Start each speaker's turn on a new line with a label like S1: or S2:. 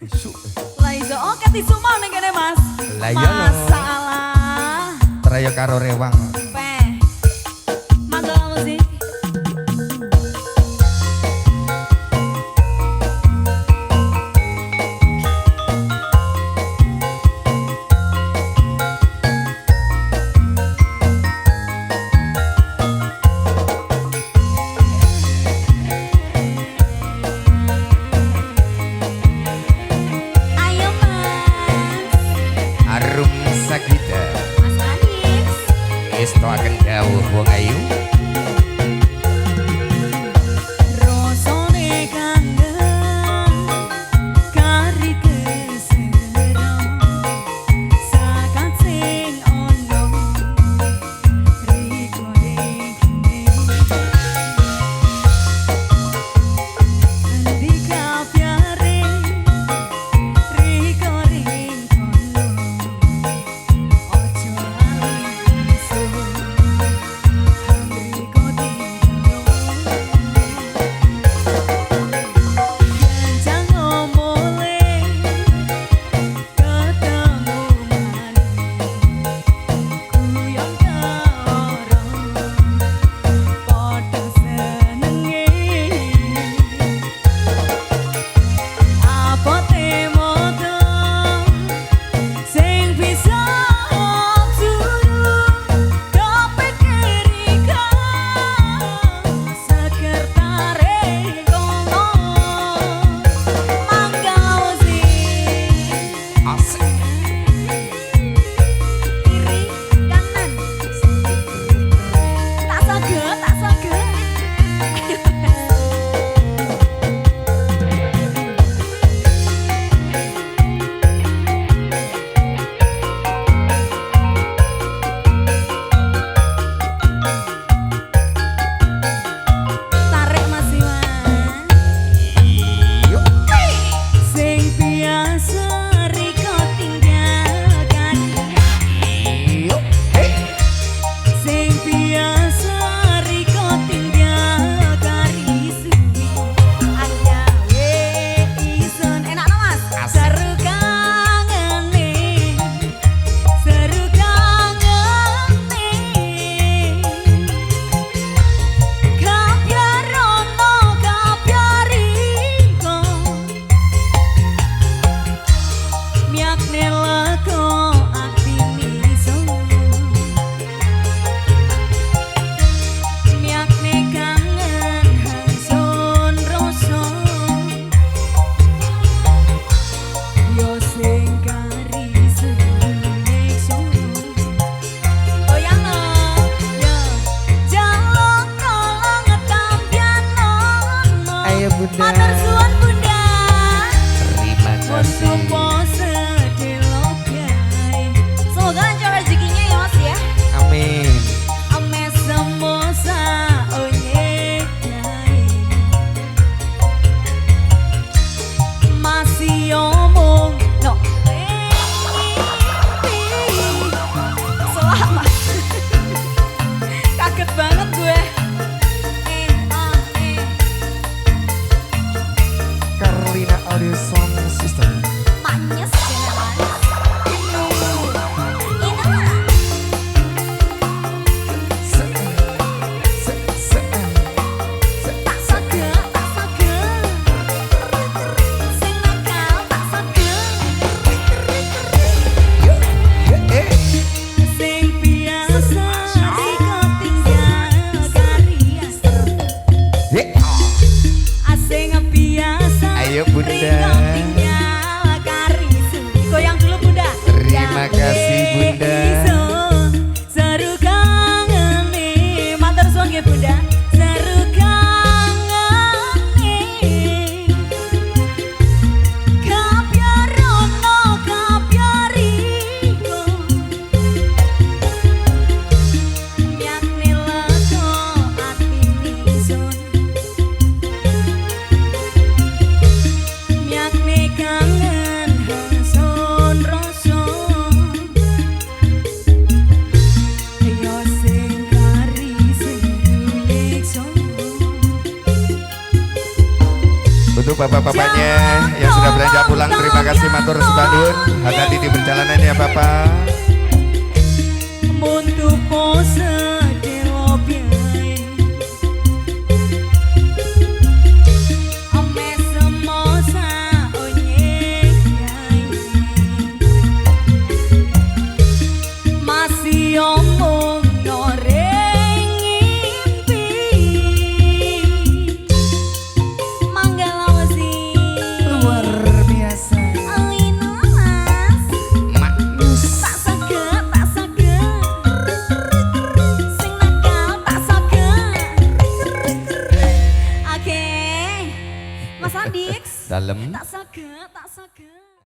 S1: Isu.
S2: Lah iso oke tisu mau ning kene Mas.
S1: Lah iya lho.
S2: Masalah.
S1: Traya karo rewang.
S2: Peh. Mandala musik. Ayo Mas.
S1: Arum Sagita.
S2: Mas Anis.
S1: Esto akan dawuh wong ayu.
S2: Rasane kangen kari kesera sakat sing ono riko iki endi kapiare riko kono ojo lali iso riko Jangan mulai ketemu ku yang orang pada senengi apa temoto sing bisa suruh kepikir sekretare kono manggal sih
S1: Asik.
S2: kiri kanan tak sage tarik Mas Iwan
S1: Yuk.
S2: sing biasa riko tinggalkan
S1: Yuk. Hey.
S2: sing biasa riko tinggalkan isu anyawe ison enak no Mas
S1: Asik.
S2: seru kangene kapyarono kapyariko miakne lako atini son miakne kangen hansun rasa yo sing kari sing son goyang no yo jaluk tolong ngetampian no
S1: Ayo Bunda.
S2: matur suwun Bunda
S1: Terima kasih.
S2: Semoga lancar rezekinya ya Mas ya.
S1: Amin.
S2: Ame semosa onye masih omong no. Salah Mas. Kaget banget gue.
S1: Carlina Audio Sound System.
S2: Manis ya Mas.
S1: Se se
S2: Tak sage sing nakal tak sage sing biasa riko tinggal karias asing biasa
S1: Ayo Bunda.
S2: riko tinggal karis goyang dulu Bunda.
S1: Terima kasih Bunda.
S2: Iso seru kangene matur suwun nggih Bunda. Seru kangene kapyarono kapyariko miakne leko atini son miakne kangen hansun rasa
S1: bapak-bapaknya yang sudah belanja pulang, terima kasih matur sebandun. Hati-hati di perjalanan ya Bapak.
S2: Muntu pose